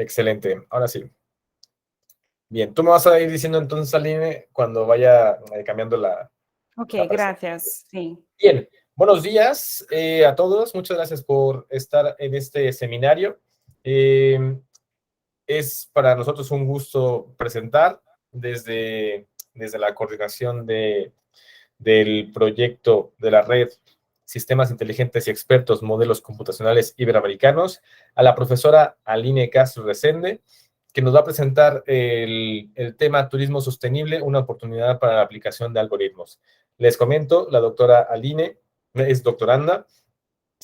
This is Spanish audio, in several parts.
Excelente, ahora sí. Bien, tú me vas a ir diciendo entonces, Aline, cuando vaya cambiando Ok, la presentación. gracias. Sí. Bien, buenos días a todos. Muchas gracias por estar en este seminario. Es para nosotros un gusto presentar desde la coordinación del proyecto de la red Sistemas Inteligentes y Expertos Modelos Computacionales Iberoamericanos a la profesora Aline Castro Resende, que nos va a presentar el tema Turismo Sostenible, una oportunidad para la aplicación de algoritmos. Les comento, la doctora Aline es doctoranda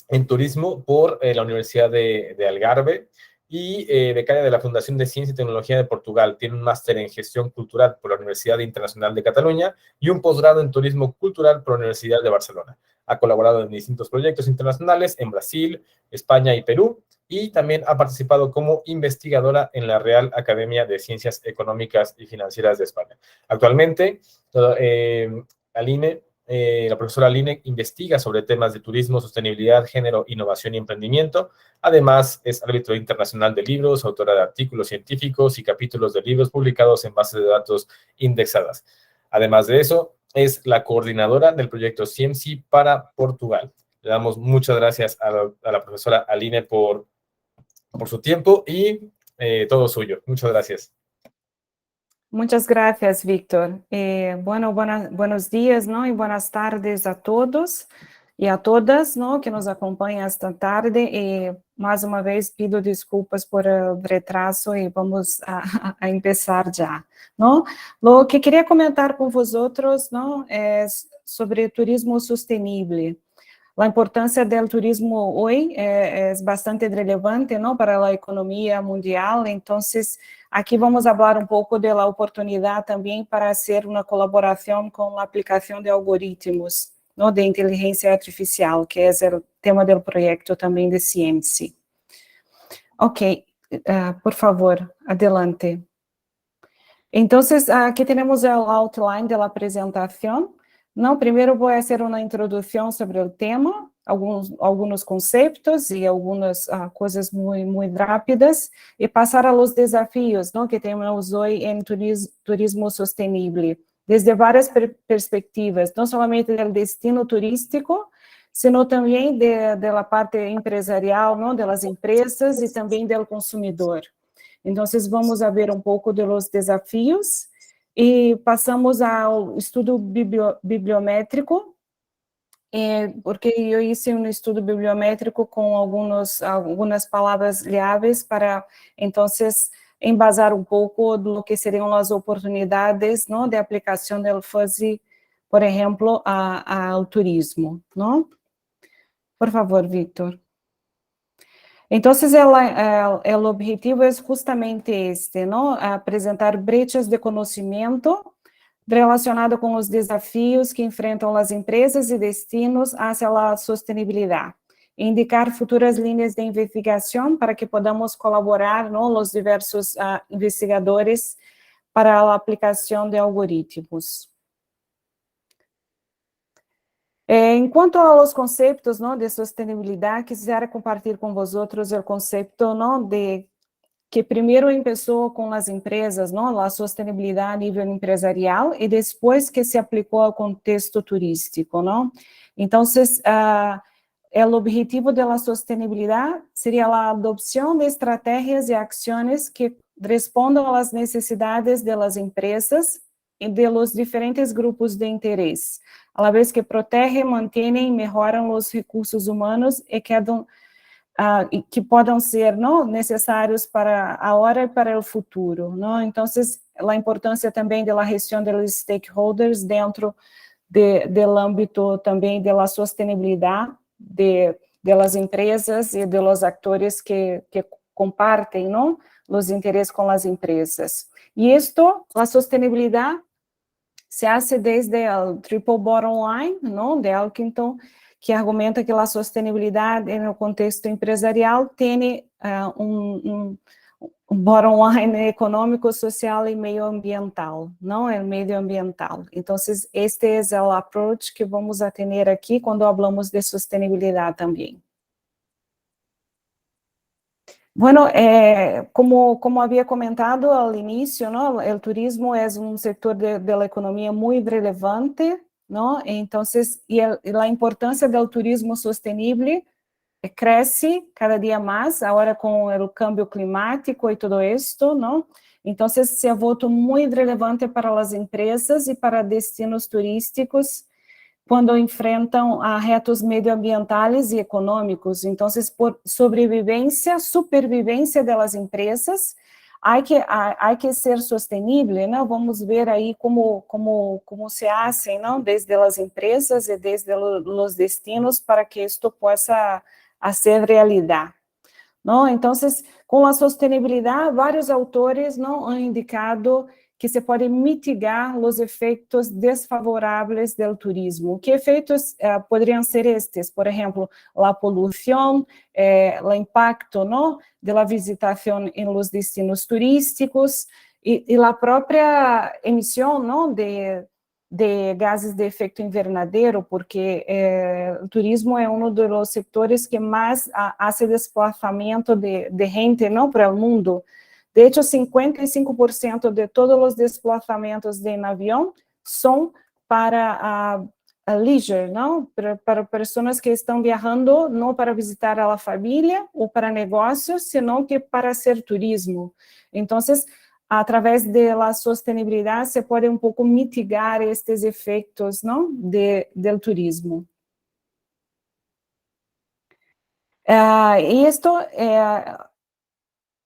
en turismo por la Universidad de Algarve y becaria de la Fundación de Ciencia y Tecnología de Portugal. Tiene un máster en gestión cultural por la Universidad Internacional de Cataluña y un posgrado en turismo cultural por la Universidad de Barcelona. Ha colaborado en distintos proyectos internacionales en Brasil, España y Perú, y también ha participado como investigadora en la Real Academia de Ciencias Económicas y Financieras de España. Actualmente, Aline la profesora Aline investiga sobre temas de turismo, sostenibilidad, género, innovación y emprendimiento. Además, es árbitro internacional de libros, autora de artículos científicos y capítulos de libros publicados en bases de datos indexadas. Además de eso, es la coordinadora del proyecto CIEMSI para Portugal. Le damos muchas gracias a la profesora Aline por su tiempo y todo suyo. Muchas gracias. Muchas gracias, Víctor. Bueno, buenos días, ¿no? Y buenas tardes a todos y a todas, ¿no? Que nos acompanham esta tarde. Mais uma vez pido desculpas por el retraso e vamos a empezar já, ¿no? Lo que queria comentar com vosotros, ¿no? Es sobre turismo sostenible. A importância do turismo hoje é bastante relevante, não, para a economia mundial. Então, aqui vamos falar um pouco da oportunidade também para fazer uma colaboração com a aplicação de algoritmos, não, de inteligência artificial, que é o tema do projeto também de CIEMSI. Ok, por favor, adelante. Então, aqui temos o outline da apresentação. Não, primeiro vou fazer uma introdução sobre o tema, alguns conceitos e algumas coisas muito rápidas, e passar a los desafios, não, que temos hoje em turismo sustentável, desde várias perspectivas, não somente do destino turístico, sino também da parte empresarial, não, das empresas e também do consumidor. Então, vamos ver um pouco dos desafios e passamos ao estudo bibliométrico, porque eu hice um estudo bibliométrico com algumas palavras-chave para, então, embasar um pouco do que seriam as oportunidades, não, de aplicação do Fuzzy, por exemplo, ao turismo, não? Por favor, Víctor. Então, o objetivo é justamente este, não? Apresentar brechas de conhecimento relacionado com os desafios que enfrentam as empresas e destinos hacia a sustentabilidade. Indicar futuras linhas de investigação para que podamos colaborar, não, os diversos investigadores para a aplicação de algoritmos. Quanto aos conceitos, não, de sustentabilidade, quisiera compartilhar com vocês o conceito, não, de que primeiro começou com as empresas, não, a sustentabilidade a nível empresarial e depois que se aplicou ao contexto turístico, não? Então, o objetivo da sustentabilidade seria a adoção de estratégias e ações que respondam às necessidades das empresas e dos diferentes grupos de interesse, a la vez que protegem, mantêm e melhoram os recursos humanos e que podem ser, não, necessários para agora e para o futuro, não? Então, a importância também da gestão dos stakeholders dentro do âmbito também da sustentabilidade das empresas e dos atores que compartem, não, os interesses com as empresas. E a sustentabilidade se hace desde o Triple Bottom Line, não, de Elkington, que argumenta que a sustentabilidade no contexto empresarial tem bottom line econômico, social e medioambiental, não é medioambiental. Então, este é o approach que vamos a ter aqui quando falamos de sustentabilidade também. Bueno, como había comentado al inicio, ¿no? El turismo es un sector de la economía muy relevante, ¿no? Entonces, la importancia del turismo sostenible crece cada día más, ahora con el cambio climático y todo esto, ¿no? Entonces, se ha vuelto muy relevante para las empresas y para destinos turísticos quando enfrentam a retos medioambientales e econômicos. Então, por sobrevivência, supervivência das empresas, há que ser sustentável, né? Vamos ver aí como se hacen, não? Desde as empresas e desde os destinos para que isto possa ser realidade. Não? Então, com a sustentabilidade, vários autores não han indicado que se pode mitigar os efeitos desfavoráveis do turismo. Que efeitos poderiam ser estes? Por exemplo, a poluição, o impacto, não, da visitação em los destinos turísticos e a própria emissão, não, de gases de efecto invernadero, porque o turismo é um dos setores que mais hace desplazamento de gente, não, para o mundo. De hecho, 55% de todos os desplazamentos em avião são para a leisure, não? Para pessoas que estão viajando não para visitar a família ou para negócios, senão que para hacer turismo. Então, através da sustentabilidade, se pode um pouco mitigar estes efeitos, não? Do turismo. E isto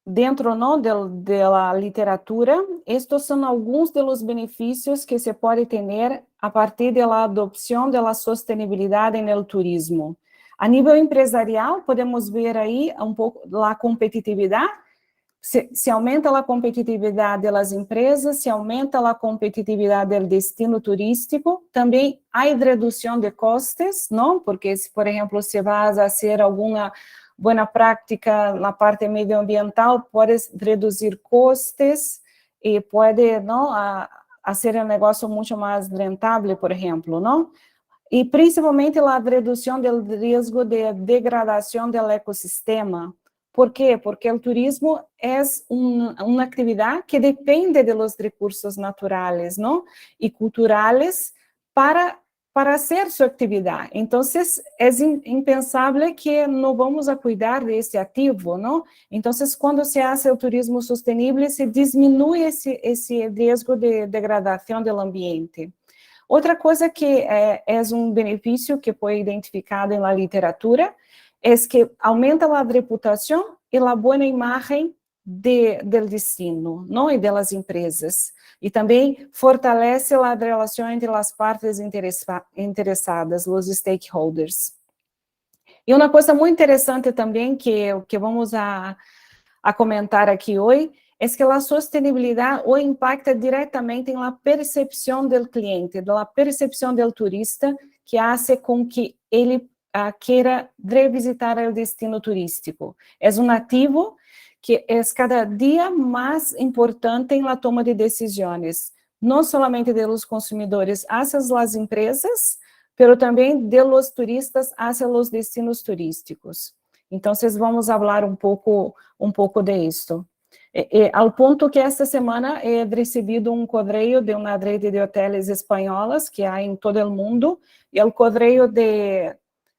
dentro, não, da literatura, estes são alguns dos benefícios que se pode ter a partir da adoção da sustentabilidade no turismo. A nível empresarial, podemos ver aí um pouco a competitividade. Se aumenta a competitividade das empresas, se aumenta a competitividade do destino turístico, também há redução de custos, não? Porque, se, por exemplo, se vai fazer alguma boa prática na parte medioambiental, pode reduzir custos e pode, não, fazer um negócio muito mais rentável, por exemplo, não? E principalmente a redução do risco de degradação do ecossistema. Por quê? Porque o turismo é uma atividade que depende dos recursos naturais, não? E culturais para hacer sua atividade. Então, é impensável que não vamos a cuidar desse ativo, não? Então, quando se faz o turismo sustentável, se diminui esse risco de degradação do ambiente. Outra coisa que é um benefício que foi identificado na literatura é que aumenta a reputação e a boa imagem do destino, não? E das empresas. E também fortalece a relação entre as partes interessadas, os stakeholders. E uma coisa muito interessante também que vamos a comentar aqui hoje é que a sustentabilidade o impacta diretamente na percepção do cliente, da percepção do turista, que hace com que ele queira revisitar o destino turístico. É um ativo que é cada dia mais importante na toma de decisões, não somente de los consumidores hacia as empresas, mas também de los turistas hacia os destinos turísticos. Então, vamos falar um pouco de isto. Ao ponto que esta semana he recebido um correio de uma rede de hotéis espanholas que há em todo o mundo, e o correio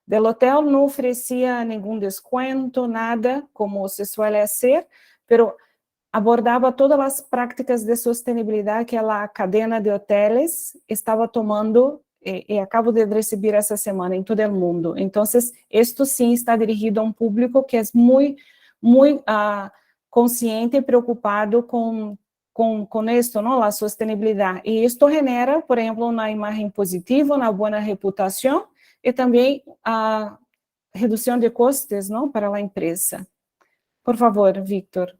do hotel não oferecia nenhum desconto, nada, como se suele ser, mas abordava todas as práticas de sustentabilidade que a cadena de hotéis estava tomando e acabo de receber essa semana em todo o mundo. Então, isto sim está dirigido a um público que é muito consciente e preocupado com isto, não? A sustentabilidade. E isto genera, por exemplo, uma imagem positiva, uma boa reputação, e também a redução de custos, não, para a empresa. Por favor, Victor.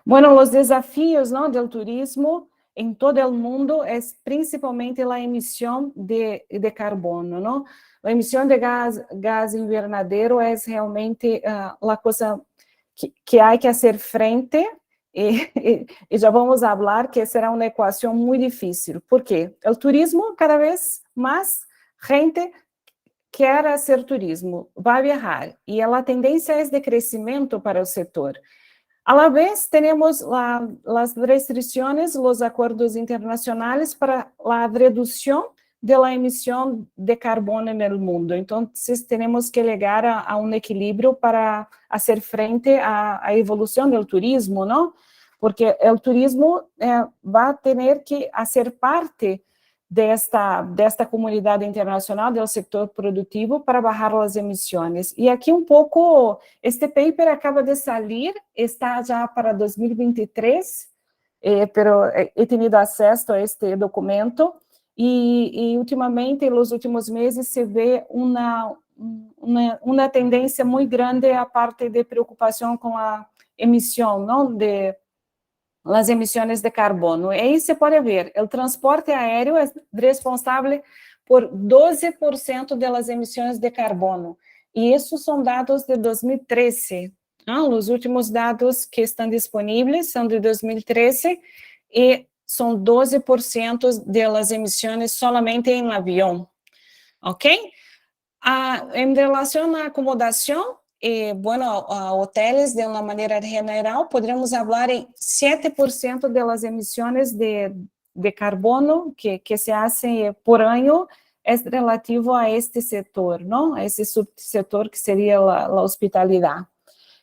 Bueno, os desafios, não, do turismo em todo o mundo é principalmente a emissão de carbono, não? A emissão de gás invernadero é realmente a coisa que há que fazer frente, e já vamos falar que será uma equação muito difícil. Por quê? O turismo cada vez mais gente quer hacer turismo, va a viajar, y la tendencia es de crecimiento para el sector. A la vez, tenemos las restricciones, los acuerdos internacionales para la reducción de la emisión de carbono en el mundo. Entonces, tenemos que llegar a un equilibrio para hacer frente a evolución del turismo, ¿no? Porque el turismo va a tener que hacer parte de esta comunidad internacional del sector productivo para bajar las emisiones. Y aquí un poco, este paper acaba de salir, está ya para 2023, pero he tenido acceso a este documento, y últimamente, en los últimos meses, se ve una tendência muito grande a parte de preocupação com a emissão, não, de las emisiones de carbono. E aí se pode ver, o transporte aéreo é responsável por 12% das emissões de carbono. E esses são dados de 2013. Não? Os últimos dados que estão disponíveis são de 2013 e são 12% das emissões somente em avião. Ok? Em relação à acomodação, bueno, hoteles, de uma maneira general, podemos falar em 7% das emissões de carbono que se fazem por ano é relativo a este setor, não? A esse subsetor que seria a hospitalidade.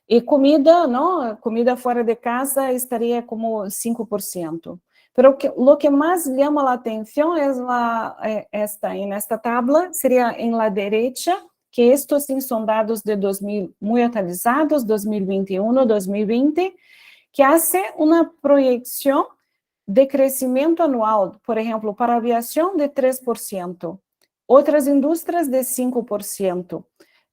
E comida, não? Comida fora de casa estaria como 5%. Pero lo que mais chama a atenção é esta tabla, seria em la derecha, que estos sim são dados de 2000, muito atualizados, 2021, 2020, que hace uma projeção de crescimento anual, por exemplo, para a aviação de 3%, outras indústrias de 5%.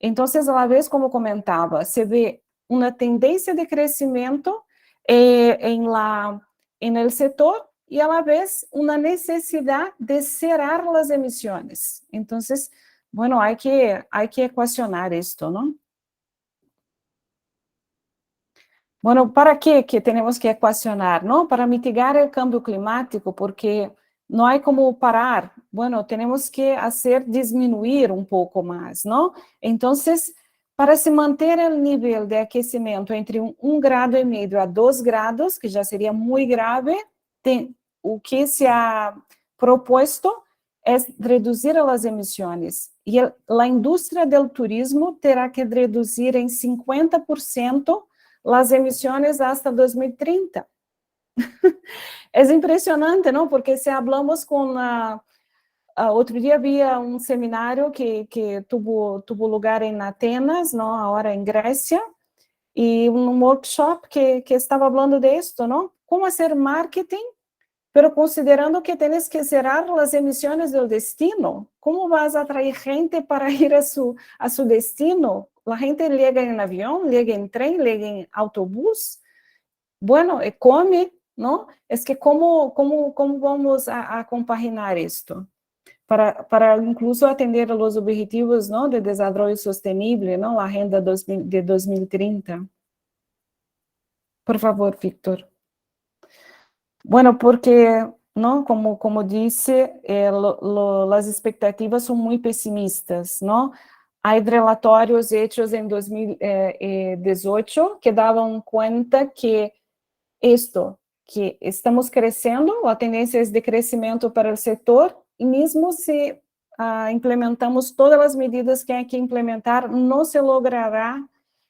Então, a la vez, como comentava, se vê uma tendência de crescimento em el setor, e a la vez uma necessidade de cerrar as emissões. Então, bueno, hay que ecuacionar esto, ¿no? Bueno, ¿para qué que tenemos que ecuacionar, no? Para mitigar el cambio climático, porque no hay como parar. Bueno, tenemos que hacer disminuir un poco más, ¿no? Entonces, para se manter el nivel de aquecimiento entre 1,5 grados a 2 grados, que ya sería muy grave, o que se ha propuesto es reducir las emisiones. E a indústria do turismo terá que reduzir em 50% as emissões até 2030. É impressionante, não? Porque se falamos com outro dia havia um seminário que tuvo lugar em Atenas, não? Agora em Grécia, e um workshop que estava falando disso, não? Como fazer marketing, pero considerando que tienes que cerrar as emissões do destino. Como vas a atrair gente para ir a su destino? A gente chega em avião, chega em trem, chega em autobús. Bueno, come, não? É que como vamos a compaginar isto? Para incluso atender os objetivos, não, de desenvolvimento sustentável, não, a agenda de 2030. Por favor, Víctor. Bueno, porque, ¿no? Como dice, las expectativas son muy pesimistas, ¿no? Hay relatorios hechos en 2018 que daban cuenta que que estamos creciendo, la tendencia es de crecimiento para el sector, y mismo si implementamos todas las medidas que hay que implementar, no se logrará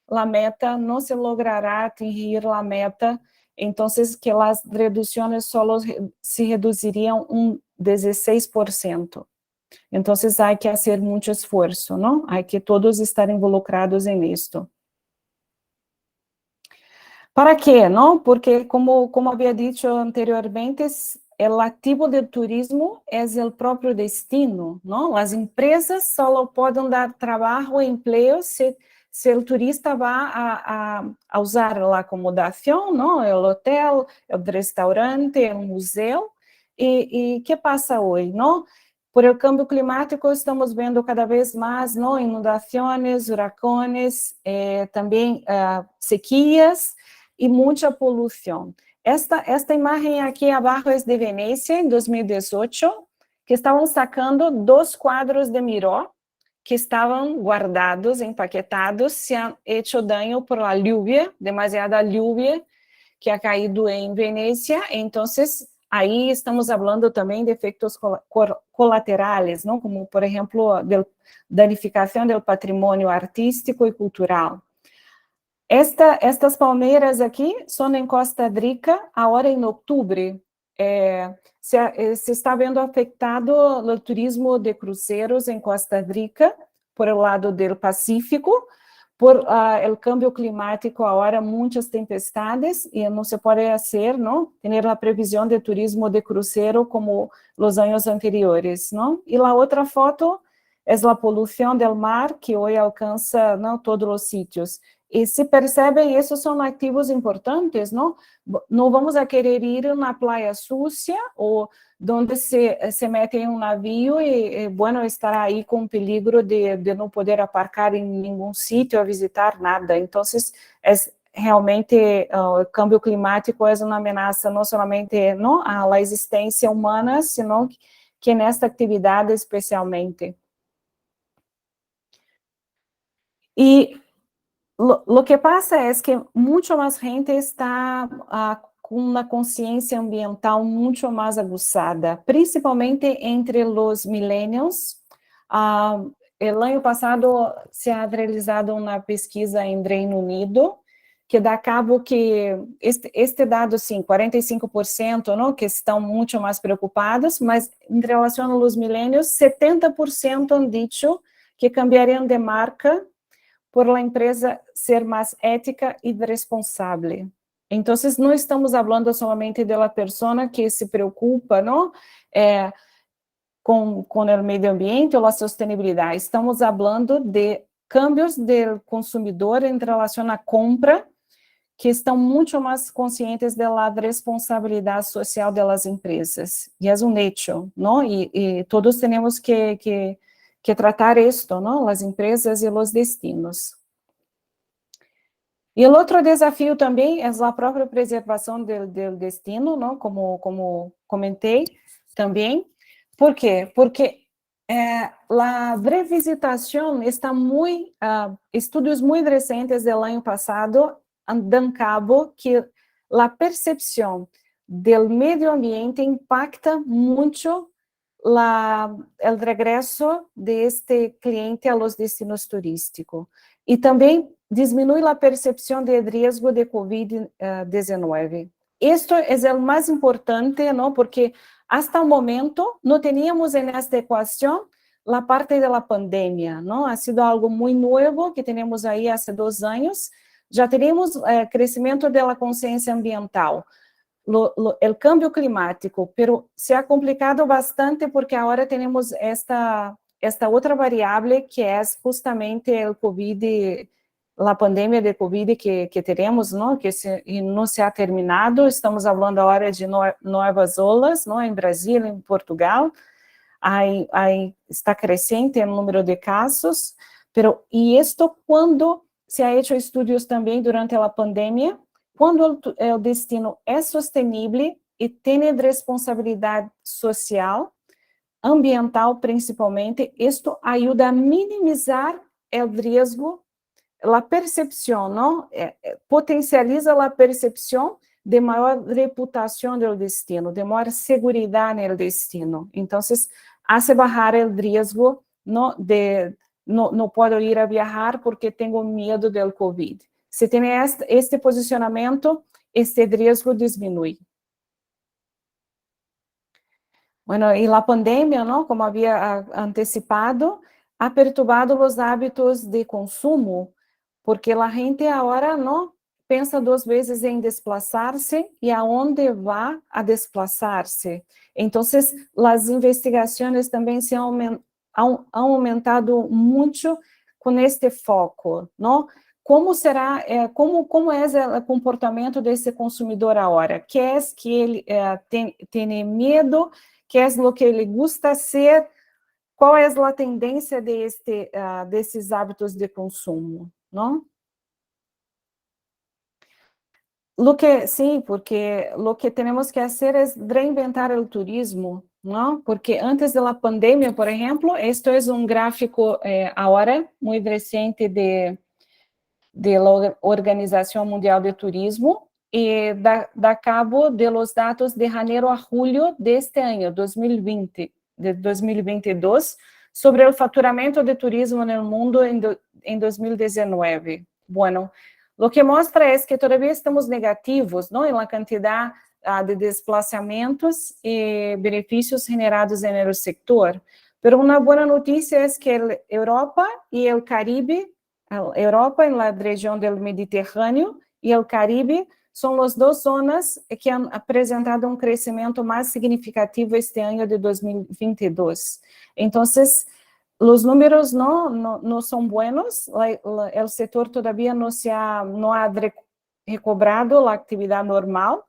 la meta, no se logrará atingir la meta. Entonces, que las reducciones solo se reducirían un 16%. Entonces, hay que hacer mucho esfuerzo, ¿no? Hay que todos estar involucrados en esto. ¿Para qué, no? Porque, como había dicho anteriormente, el activo del turismo es el propio destino, ¿no? Las empresas solo pueden dar trabajo e empleo se o turista vai a usar a acomodação, não? O hotel, o restaurante, o museu. E que passa hoje, não? Por o câmbio climático, estamos vendo cada vez mais, não? Inundações, huracanes, também sequias e muita poluição. Esta imagem aqui abaixo é de Venecia, em 2018, que estavam sacando 2 quadros de Miró, que estaban guardados, empaquetados, se han hecho daño por la lluvia, demasiada lluvia que ha caído en Venecia. Entonces, ahí estamos hablando también de efectos colaterales, ¿no? Como, por ejemplo, danificación del patrimonio artístico y cultural. Estas palmeiras aqui são em Costa Rica, agora em outubro. Se está vendo afetado o turismo de cruzeiros em Costa Rica, por o lado do Pacífico, por o câmbio climático, agora muitas tempestades, e não se pode fazer, não? Ter a previsão de turismo de cruzeiro como os anos anteriores, não? E a outra foto é a poluição do mar, que hoje alcança, não, todos os sítios. E se percebem, esses são ativos importantes, não? Não vamos a querer ir na praia sucia, ou onde se mete em um navio e bueno, estar aí com peligro de não poder aparcar em nenhum sítio, a visitar nada. Então, realmente, o câmbio climático é uma ameaça não somente não, à existência humana, sino que nesta atividade especialmente. E lo que pasa es que mucho más gente está con una conciencia ambiental mucho más aguzada, principalmente entre los millennials. El año pasado se ha realizado una pesquisa en Reino Unido, que dá cabo que este dado, sim, 45%, não, que estão muito mais preocupados, mas em relação aos millennials, 70% han dicho que cambiariam de marca por la empresa ser mais ética e responsável. Então, não estamos falando somente da pessoa que se preocupa, não, com o meio ambiente ou a sustentabilidade. Estamos falando de cambios do consumidor em relação à compra, que estão muito mais conscientes da responsabilidade social das empresas. E é um hecho, não? E todos temos que tratar isto, não? As empresas e os destinos. E o outro desafio também é a própria preservação do destino, não? Como comentei também. Por quê? Porque a revisitação está muito, estudos muito recentes do ano passado dan cabo que a percepção do meio ambiente impacta muito o regresso deste cliente a los destinos turísticos. E também diminui a percepção de risco de Covid-19. Isto é o mais importante, não? Porque hasta o momento não tínhamos nesta equação a parte da pandemia, não? Ha sido algo muito novo que temos aí há 2 anos. Já teríamos crescimento da consciência ambiental, o câmbio climático, pero se ha complicado bastante porque agora temos esta outra variável que é justamente o Covid, a pandemia de Covid que teremos, não? Que não se ha terminado. Estamos falando agora de novas olas, não? Em Brasil, em Portugal, aí está crescente o número de casos, pero e isto quando se ha hecho estudos também durante a pandemia, quando o destino é sustentável e tem responsabilidade social, ambiental principalmente, isto ajuda a minimizar o risco, a percepção, não? Potencializa a percepção de maior reputação do destino, de maior segurança no destino. Então, hace bajar o risco, não, não posso ir a viajar porque tenho medo do Covid. Se tem este posicionamento, este risco diminui. Bueno, e a pandemia, não, como havia antecipado, ha perturbado os hábitos de consumo, porque a gente agora não pensa 2 vezes em desplaçar-se e aonde vai a desplaçar-se. Então, as investigações também han aumentado muito com este foco, não? Como será, como é o comportamento desse consumidor agora? Que é que ele tem medo? Que é o que ele gosta de ser? Qual é a tendência desses hábitos de consumo, não? Sim, porque o que temos que fazer é reinventar o turismo ¿no? Porque antes de la pandemia, por ejemplo, esto es un gráfico ahora muy reciente de la Organización Mundial de Turismo, e da cabo de los datos de janeiro a julio de este año, 2020, de 2022, sobre el faturamento de turismo en el mundo en 2019. Bueno, lo que muestra es que todavía estamos negativos, ¿no?, en la cantidad de desplazamientos y beneficios generados en el sector. Pero una buena noticia es que Europa y el Caribe, Europa en la región del Mediterráneo y el Caribe, são as duas zonas que han apresentado um crescimento mais significativo este ano de 2022. Então, os números não são buenos, o setor todavía não ha recobrado a atividade normal,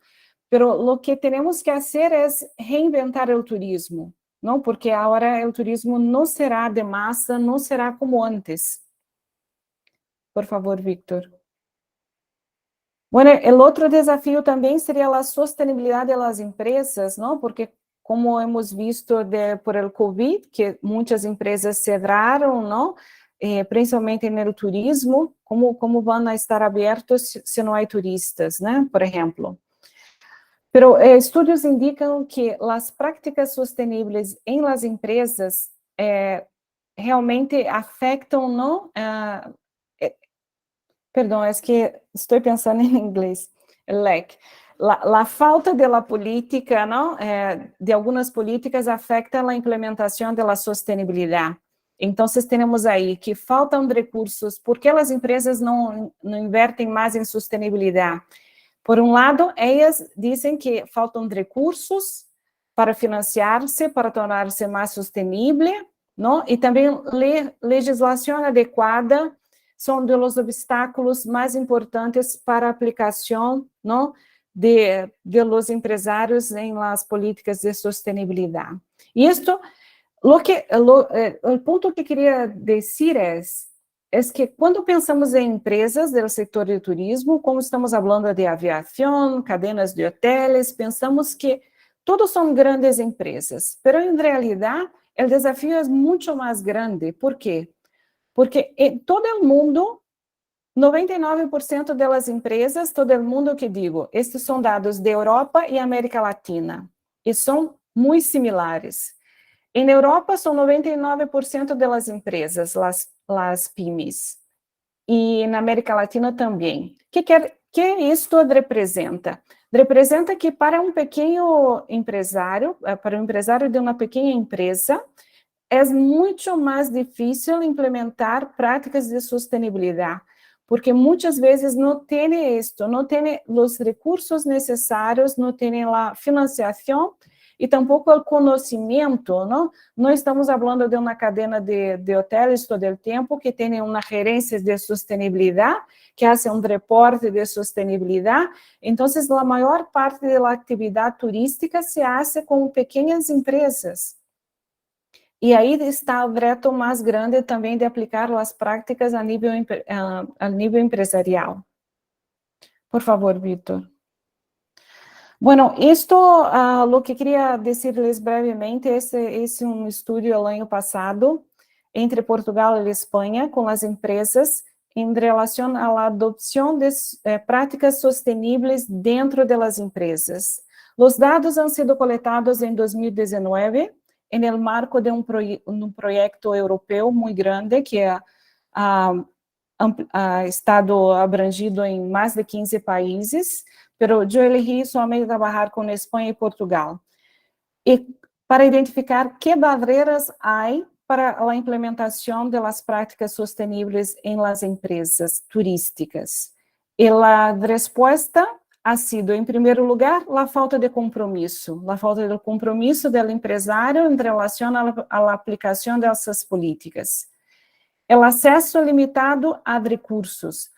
pero o que temos que fazer é reinventar o turismo, não? Porque agora o turismo não será de massa, não será como antes. Por favor, Víctor. Bueno, el otro desafío también sería la sostenibilidad de las empresas, ¿no? Porque como hemos visto por el COVID, que muchas empresas cerraron, ¿no? Principalmente en el turismo, ¿cómo van a estar abiertos si no hay turistas, ¿no? Por ejemplo. Pero estudios indican que las prácticas sostenibles en las empresas realmente afectan, ¿no? Perdão, é que estou pensando em inglês. La falta de la política, não? De algumas políticas afeta a implementação da sustentabilidade. Então, temos aí que faltam recursos, porque as empresas não invertem mais em sustentabilidade. Por um lado, elas dizem que faltam recursos para financiar-se, para tornar-se mais sustentável, não? E também legislação adequada são dos obstáculos mais importantes para a aplicação, não, de los empresários em las políticas de sustentabilidade. E isto, o ponto que queria dizer é que quando pensamos em empresas do setor de turismo, como estamos falando de aviação, cadenas de hotéis, pensamos que todos são grandes empresas, mas em realidade o desafio é muito mais grande. Por quê? Porque em todo o mundo, 99% das empresas, todo o mundo que digo, estes são dados de Europa e América Latina, e são muito similares. Em Europa, são 99% das empresas, as PYMEs, e na América Latina também. Que isto representa? Representa que para um pequeno empresário, para um empresário de uma pequena empresa, é muito mais difícil implementar práticas de sustentabilidade, porque muitas vezes não tem isto, não tem os recursos necessários, não tem a financiação e tampouco o conhecimento, não? Não estamos falando de uma cadena de hotéis todo o tempo que tem uma gerência de sustentabilidade, que faz um reporte de sustentabilidade. Então, a maior parte da atividade turística se faz com pequenas empresas. E aí está o reto mais grande também de aplicar as práticas a nível empresarial. Por favor, Víctor. Bueno, isto, lo que queria dizer-lhes brevemente, esse é um estudo do ano passado, entre Portugal e Espanha, com as empresas, em relação à adoção de práticas sustentáveis dentro das empresas. Os dados han sido coletados em 2019, en el marco de un proyecto europeo muy grande que ha estado abrangido en más de 15 países, pero yo elegí solamente trabajar con España y Portugal. Y para identificar qué barreras hay para la implementación de las prácticas sostenibles en las empresas turísticas. Y la respuesta ha sido, em primeiro lugar, a falta de compromisso do empresário em relação à aplicação dessas políticas. O acesso limitado a recursos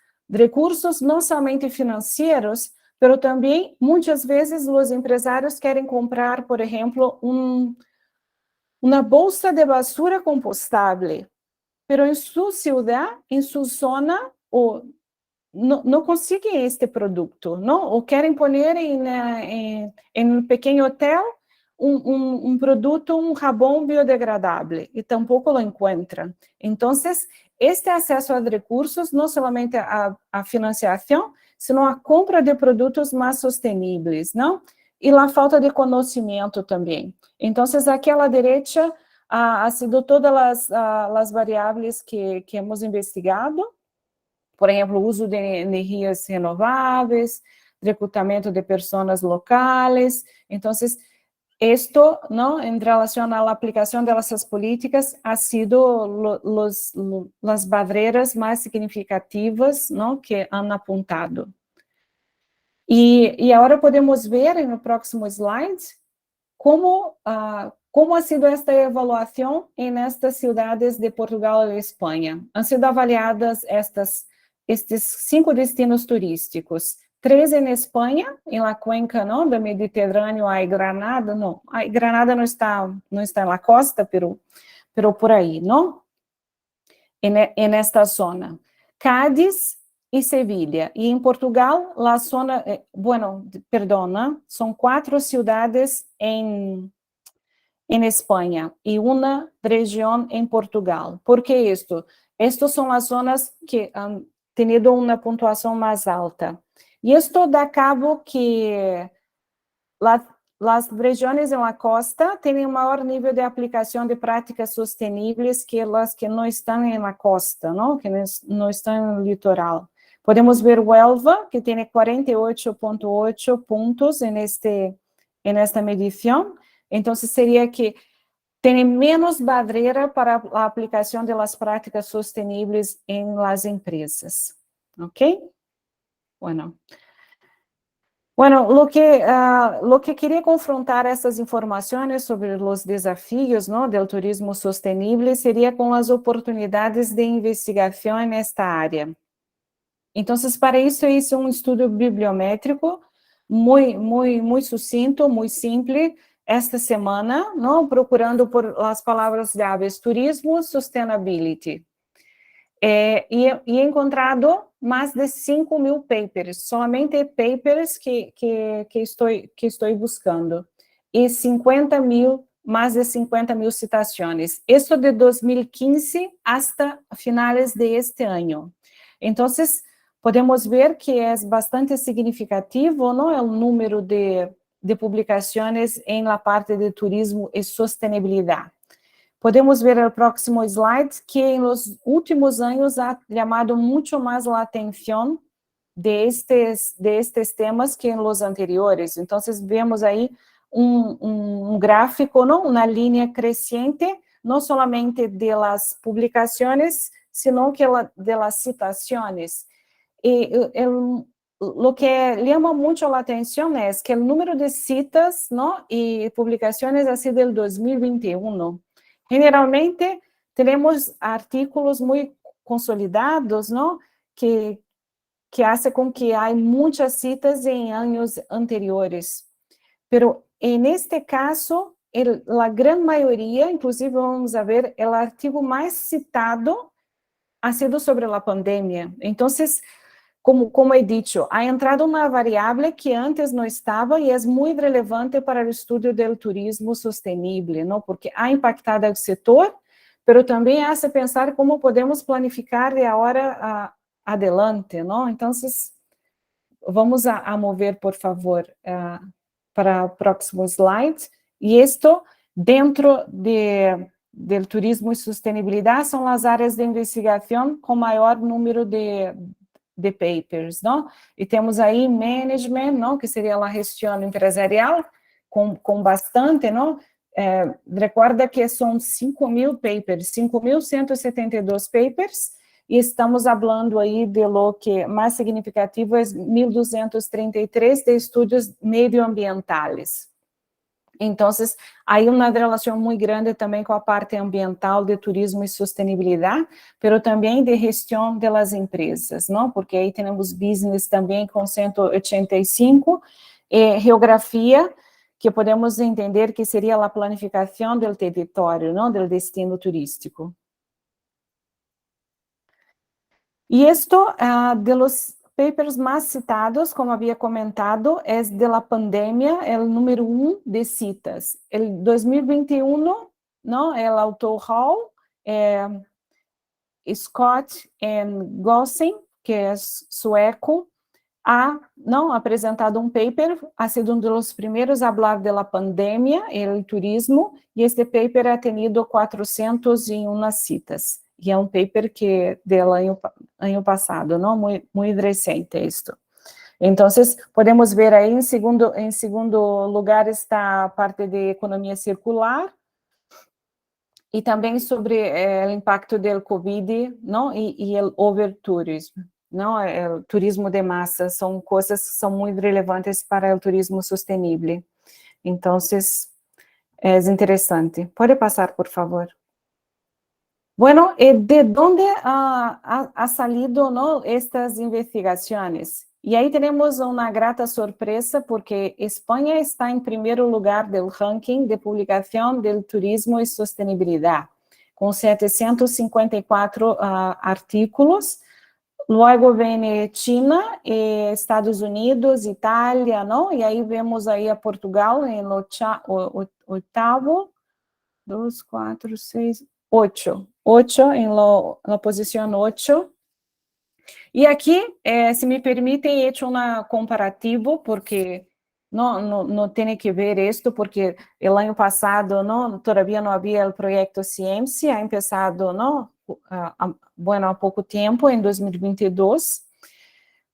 não somente financeiros, mas também, muitas vezes, os empresários querem comprar, por exemplo, uma bolsa de basura compostável, mas em sua cidade, em sua zona, não conseguem este produto, não? Ou querem pôr em um pequeno hotel un producto, un jabón biodegradable, y tampoco lo encuentran. Entonces, este acceso a recursos, no solamente a financiación, sino a compra de produtos más sostenibles, ¿no? Y la falta de conocimiento también. Entonces, aquí a la derecha ha sido todas las variables que hemos investigado. Por exemplo, o uso de energias renováveis, recrutamento de pessoas locais. Então, esto, ¿no? En relación a la aplicación de esas políticas, ha sido las barreras más significativas, ¿no? Que han apuntado. E agora podemos ver no próximo slide como ha sido esta avaliação em estas cidades de Portugal e Espanha. Han sido avaliadas estes 5 destinos turísticos. 3 em Espanha, em la cuenca, ¿no? Do Mediterrâneo, hay Granada, no, Granada não está na costa, pero por aí, não? En esta zona. Cádiz e Sevilha. E em Portugal, a zona, perdona, são 4 cidades em Espanha e uma região em Portugal. ¿Por que isto? Estas são as zonas que han tenido uma pontuação mais alta. E isto dá cabo que as regiões na costa têm um maior nível de aplicação de práticas sustentáveis que as que não estão na costa, não? Que não estão no litoral. Podemos ver Huelva, que tem 48,8 pontos nesta medição. Então, seria que tem menos barreira para a aplicação das práticas sustentáveis em las empresas. ¿Ok? Bueno, lo que quería confrontar estas informaciones sobre los desafíos, ¿no? Del turismo sostenible sería con las oportunidades de investigación en esta área. Entonces, para isso hice un estudio bibliométrico muy sucinto, muy simple, esta semana, ¿no? Procurando por las palavras-chave turismo, sustainability. E he encontrado mais de 5.000 papers, somente papers que estou buscando, e mais de 50.000 citações. Isso de 2015 hasta finales de este ano. Então, podemos ver que é bastante significativo, não? O número de publicações em la parte de turismo e sustentabilidade. Podemos ver no próximo slide que nos últimos anos ha chamado muito mais a atenção de estes temas que nos anteriores. Então, vemos aí gráfico, não? Uma linha crescente, não somente de las publicações, sino que de las citações. E o que chama muito a atenção é que o número de citas, não? E publicações ha sido del 2021. Generalmente, temos artículos muito consolidados, não? Que hace com que há muitas citas em anos anteriores. Pero, neste caso, a grande maioria, inclusive, vamos ver, o artigo mais citado ha sido sobre a pandemia. Então, como he dicho, ha entrado uma variável que antes não estava e é muito relevante para o estudo do turismo sustentável, não? Porque ha impactado o setor, mas também hace pensar como podemos planificar de agora adelante, não? Então, vamos a mover, por favor, para o próximo slide. E isto, dentro do turismo e sustentabilidade, são as áreas de investigação com maior número de papers, não? E temos aí management, não? Que seria a gestão empresarial, com bastante, não? Recorda que são 5.000 papers, 5.172 papers, e estamos falando aí de lo que mais significativo é 1.233 de estudos medioambientais. Então, há uma relação muito grande também com a parte ambiental de turismo e sustentabilidade, mas também de gestão das empresas, não? Porque aí temos business também com 185, e geografia, que podemos entender que seria a planificação do território, não? Do destino turístico. E isto, papers más citados, como había comentado, es de la pandemia, el número 1 de citas. El 2021, ¿no? El autor Hall, Scott Gossing, que es sueco, ha apresentado un paper, ha sido uno de los primeros a hablar de la pandemia, el turismo, y este paper ha tenido 401 citas. E é um paper que del ano passado, não? Muito recente isto. Então, podemos ver aí, em segundo lugar, está a parte de economia circular, e também sobre o impacto do Covid, não? E o overtourismo, não? O turismo de massa, são coisas que são muito relevantes para o turismo sustentável. Então, é interessante. Pode passar, por favor. Bueno, ¿de dónde ha salido, ¿no? Estas investigaciones? Y ahí tenemos una grata sorpresa porque España está en primer lugar del ranking de publicación del turismo y sostenibilidad, con 754 artículos. Luego viene China, Estados Unidos, Italia, ¿no? Y ahí vemos ahí a Portugal en el octavo, 2, 4, 6... 8 en la posición 8. Y aquí, si me permiten, he hecho un comparativo, porque no tiene que ver esto, porque el año pasado todavía no había el proyecto Ciencia, ha empezado a poco tiempo, en 2022,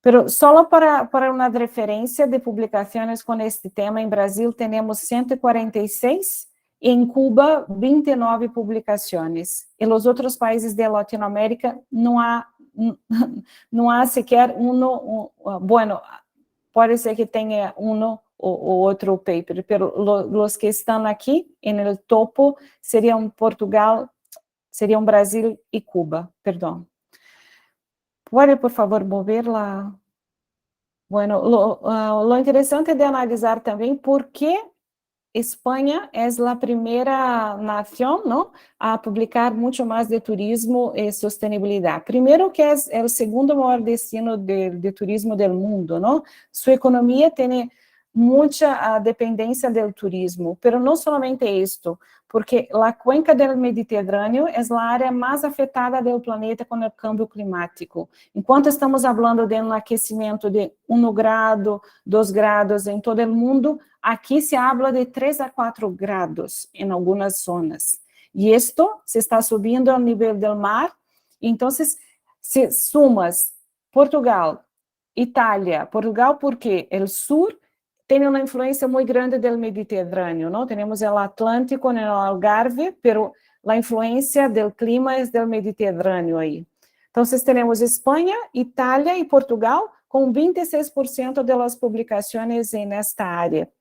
pero solo para una referencia de publicaciones con este tema, en Brasil tenemos 146, em Cuba, 29 publicações. Em los outros países de Latinoamérica, não há sequer bueno, pode ser que tenha ou outro paper, pero los que estão aqui, no topo, seriam Portugal, seriam Brasil e Cuba, perdão. Pode, por favor, mover lá? Bueno, lo interessante de analisar também por que Espanha é a primeira nação, não, a publicar muito mais de turismo e sustentabilidade. Primeiro que é o segundo maior destino de turismo do mundo, não? Sua economia tem muita dependência do turismo, mas não somente isto, porque a cuenca do Mediterrâneo é a área mais afetada do planeta com o câmbio climático. Enquanto estamos falando de um aquecimento de 1 grado, 2 grados em todo o mundo, aqui se habla de 3 a 4 grados em algumas zonas. E isto se está subindo ao nível do mar. Então, se sumas Portugal, Itália, Portugal porque o sul tem uma influência muito grande do Mediterrâneo, não? Temos o Atlântico no Algarve, pero a influência do clima é do Mediterrâneo aí. Então, temos Espanha, Itália e Portugal com 26% das publicações nesta área.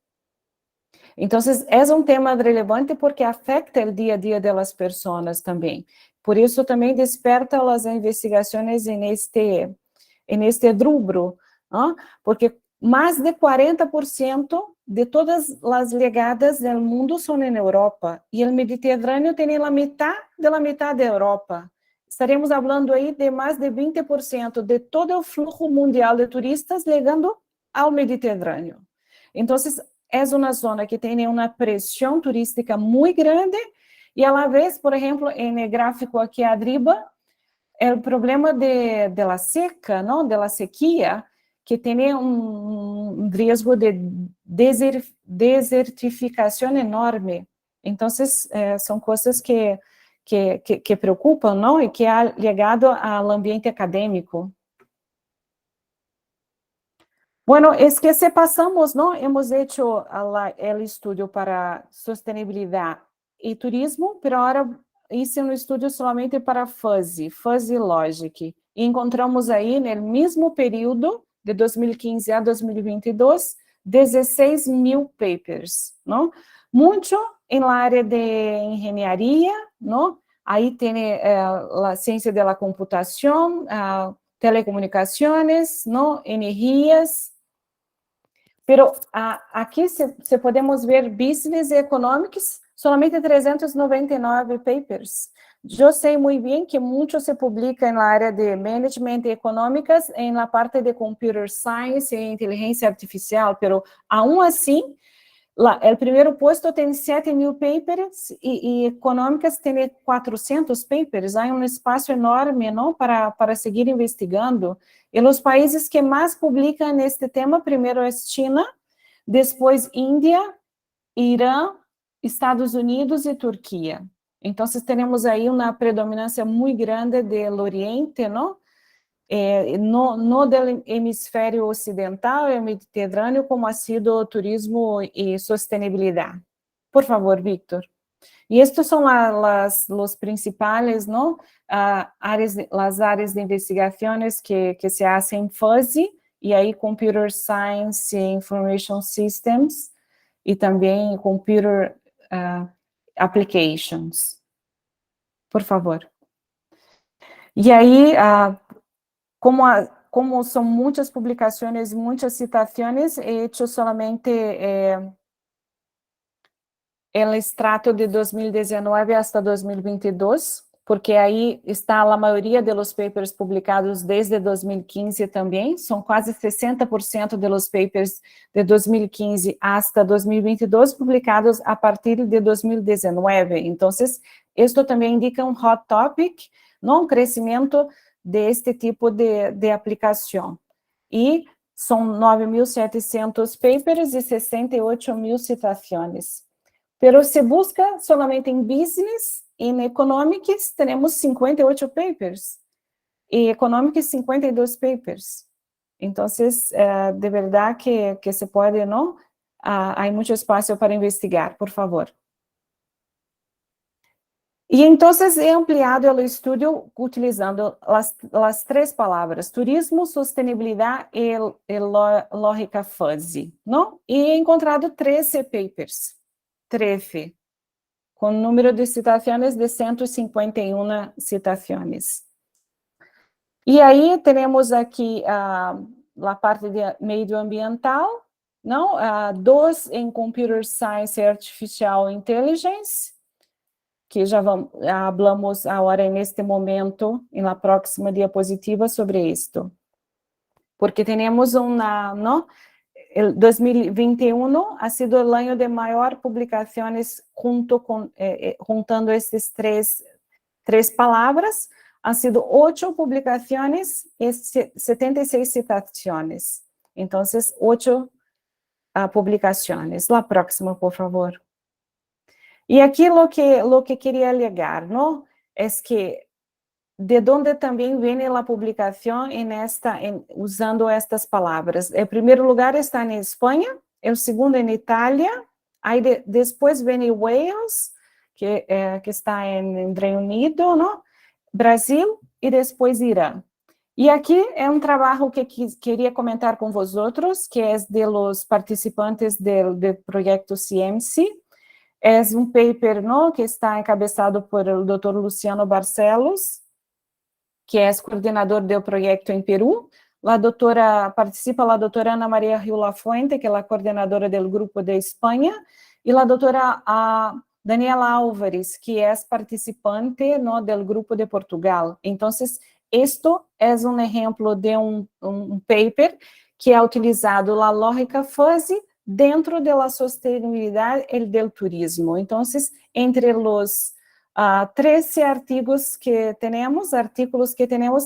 Então, é um tema relevante porque afeta o dia a dia das pessoas também. Por isso, também desperta as investigações neste rubro, ¿no? Porque mais de 40% de todas as legadas do mundo são na Europa, e o Mediterrâneo tem a metade da Europa. Estaremos falando aí de mais de 20% de todo o fluxo mundial de turistas chegando ao Mediterrâneo. Então, é uma zona que tem uma pressão turística muito grande, e a la vez, por exemplo, no gráfico aqui arriba, o problema da seca, não, da sequia, que tem um risco de desertificação enorme. Então, são coisas que preocupam, não? E que ha chegado ao ambiente acadêmico. Bueno, es que se pasamos, ¿no? Hemos hecho el estudio para sostenibilidad y turismo, pero ahora hice un estudio solamente para Fuzzy Logic. Y encontramos ahí en el mismo periodo, de 2015 a 2022, 16.000 papers, ¿no? Mucho en la área de ingeniería, ¿no? Ahí tiene la ciencia de la computación, telecomunicaciones, ¿no? Energías. Pero aqui se podemos ver Business e Economics, solamente 399 papers. yo sé muy bien que mucho se publica en la área de management y económicas, en la parte de computer science e inteligencia artificial, pero aún así, el primer puesto tiene 7.000 papers y económicas tiene 400 papers. Hay un espacio enorme, ¿no?, para seguir investigando. Y los países que más publican este tema, primero es China, después India, Irán, Estados Unidos y Turquía. Entonces tenemos ahí una predominancia muy grande del Oriente, ¿no? No del hemisferio occidental, el Mediterráneo, como ha sido turismo y sostenibilidad. Por favor, Víctor. Y estos son los principales, ¿no?, las áreas de investigaciones que se hacen en FUSI, y ahí Computer Science e Information Systems, y también Computer Applications. Por favor. Y ahí, como son muchas publicaciones, muchas citaciones, he hecho solamente el extrato de 2019 hasta 2022, porque ahí está a maioria de los papers publicados desde 2015 também, são quase 60% de los papers de 2015 hasta 2022 publicados a partir de 2019. Então, isto também indica um hot topic, não, um crescimento deste tipo de aplicação. E são 9.700 papers e 68.000 citações. Pero se busca solamente em business, em economics, temos 58 papers, e economics 52 papers. Então, de verdade que se pode, não? Há muito espaço para investigar, por favor. E então, he ampliado o estudo utilizando as três palavras, turismo, sustentabilidade e lógica fuzzy, não? E he encontrado 13 papers. 13, com número de citações de 151 citações. E aí, temos aqui a parte de meio ambiental, não? 2 em Computer Science e Artificial Intelligence, que já falamos agora, neste momento, na próxima diapositiva, sobre isto. Porque temos não? El 2021 ha sido el año de mayor publicaciones juntando estas tres palabras. Han sido 8 publicaciones y 76 citaciones. Entonces, 8 publicaciones. La próxima, por favor. Y aquí lo que quería alegar, ¿no? Es que de onde também vem a publicação usando estas palavras. Em primeiro lugar está em Espanha, o segundo em Itália, aí depois vem Wales, que está em Reino Unido, não? Brasil e depois Irã. E aqui é um trabalho que queria comentar com vosotros, que é de los participantes do projeto CIEMSI. É um paper, não, que está encabeçado por o Dr. Luciano Barcelos, que é coordenador do projeto em Peru. Participa a doutora Ana Maria Rio Lafuente, que é a coordenadora do grupo de Espanha, e a doutora Daniela Álvares, que é participante, no, do grupo de Portugal. Então, isto é um exemplo de um paper que é utilizado a lógica fuzzy dentro da sustentabilidade e do turismo. Então, entre os 13 artigos que temos,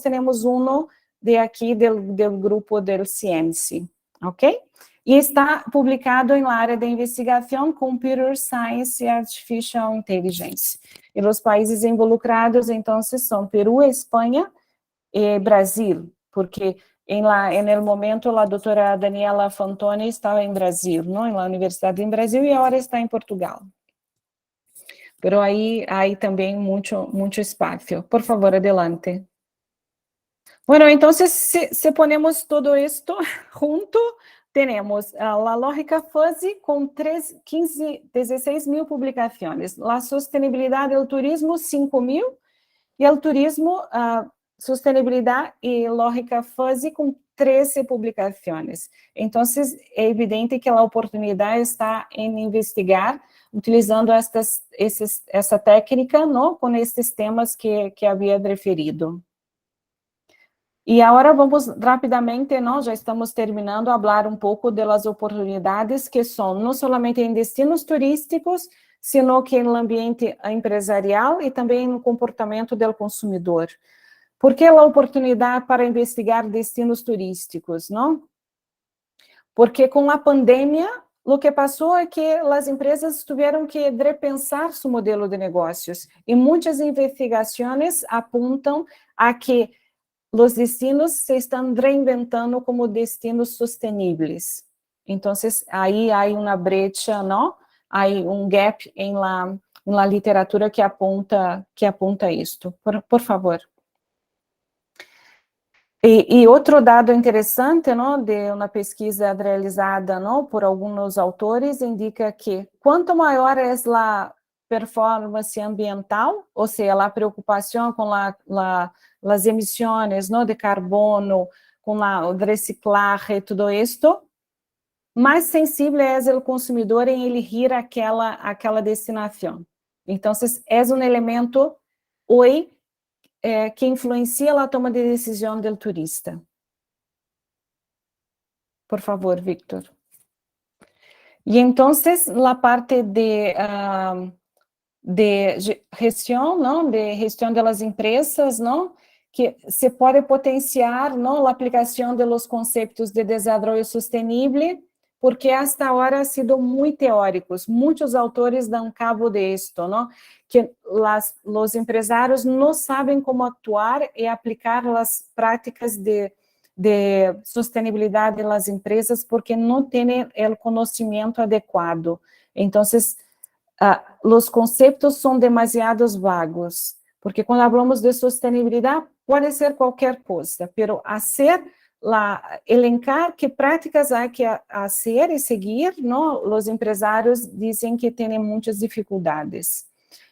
temos um de aqui do grupo do CIEMSI, ok? E está publicado na área de investigação Computer Science e Artificial Intelligence. E os países involucrados, então, são Peru, Espanha e Brasil, porque no momento a doutora Daniela Fantoni estava em Brasil, não? Na Universidade em Brasil, e agora está em Portugal. Pero aí também muito espaço. Por favor, adelante. Bueno, entonces, se ponemos todo esto junto, tenemos la lógica fuzzy con 16.000 publicaciones, la sostenibilidad del turismo 5.000, y el turismo, sostenibilidad y lógica fuzzy con 13 publicações. Então, é evidente que a oportunidade está em investigar, utilizando essa técnica, não, com estes temas que havia referido. E agora vamos rapidamente, já estamos terminando, a falar um pouco das oportunidades que são não somente em destinos turísticos, sino que no ambiente empresarial e também no comportamento do consumidor. Por que a oportunidade para investigar destinos turísticos, não? Porque com a pandemia, o que passou é que as empresas tiveram que repensar seu modelo de negócios, e muitas investigações apontam a que os destinos se estão reinventando como destinos sustentáveis. Então, aí há uma brecha, não? Há gap em la literatura que aponta isto. Por favor. E outro dado interessante, não, de uma pesquisa realizada, não, por alguns autores, indica que quanto maior é a performance ambiental, ou seja, a preocupação com as emissões, não, de carbono, com o reciclaje, tudo isto, mais sensível é o consumidor em elegir aquela destinação. Então, é um elemento hoje que influencia a toma de decisão do turista. Por favor, Víctor. E então, a parte de gestão, não, de gestão das empresas, não, que se pode potenciar, não, a aplicação dos conceitos de desenvolvimento sustentável, porque hasta agora ha sido muito teóricos. Muitos autores dão cabo de isto, não, que os empresários não sabem como actuar e aplicar as práticas de sustentabilidade das empresas porque não têm o conhecimento adequado. Então, os conceitos são demasiado vagos, porque quando falamos de sustentabilidade, pode ser qualquer coisa, mas elencar que práticas há que fazer e seguir, não, os empresários dizem que têm muitas dificuldades.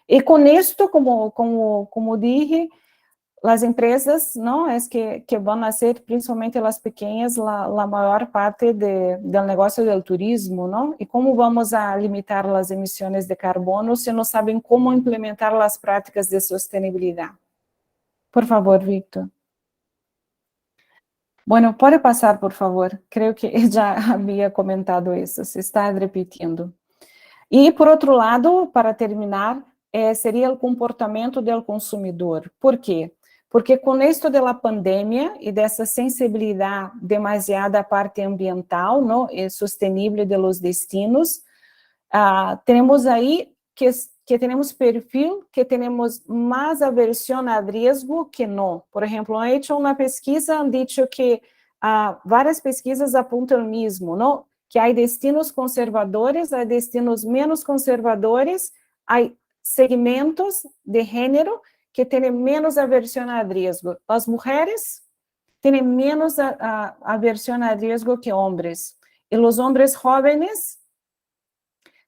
E com isto, como dije, as empresas, não, que vão ser principalmente as pequenas, a maior parte do negócio do turismo, não? E como vamos a limitar as emissões de carbono se não sabem como implementar as práticas de sustentabilidade? Por favor, Victor. Bueno, pode passar, por favor. Creio que já havia comentado isso, se está repetindo. E, por outro lado, para terminar, seria o comportamento do consumidor. Por quê? Porque com isto da pandemia e dessa sensibilidade demasiada à parte ambiental, não, e sustentável dos destinos, temos aí que temos perfil, que temos mais aversão a risco que não. Por exemplo, han hecho uma pesquisa, han dicho que várias pesquisas apontam o mesmo, não? Que há destinos conservadores, há destinos menos conservadores, há segmentos de gênero que têm menos aversão a risco. As mulheres têm menos aversão a risco que homens. E os homens jovens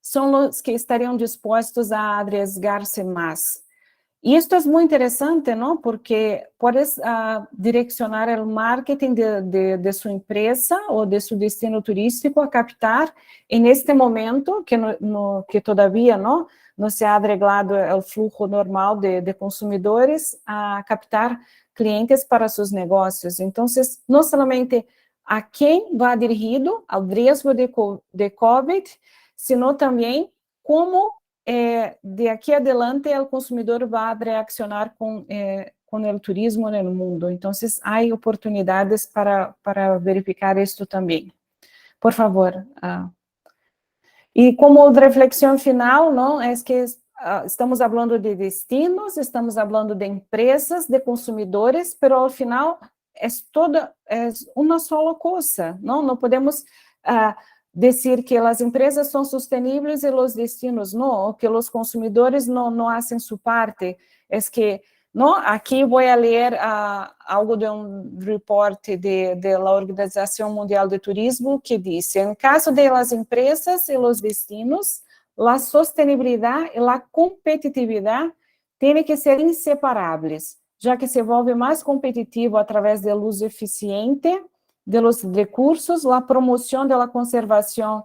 são os que estariam dispostos a arriesgar-se mais. E isto é muito interessante, não? Porque podes direcionar o marketing de sua empresa ou de seu destino turístico a captar, e neste momento, que todavia não se ha arreglado o fluxo normal de consumidores, a captar clientes para seus negócios. Então, não somente a quem vai dirigido ao risco de COVID, sino também como de aqui adelante o consumidor vai reaccionar com o turismo no mundo. Então, há oportunidades para verificar isto também. Por favor. E como reflexão final, não, é que estamos falando de destinos, estamos falando de empresas, de consumidores, mas ao final é uma só coisa, não? Não podemos dizer que as empresas são sustentáveis e os destinos não, ou que os consumidores não fazem sua parte. É que, não, aqui vou ler algo de reporte da Organização Mundial de Turismo que diz: em caso de las empresas e los destinos, a sustentabilidade e a competitividade têm que ser inseparáveis, já que se volve mais competitivo através do uso eficiente de los recursos, la promoción de la conservación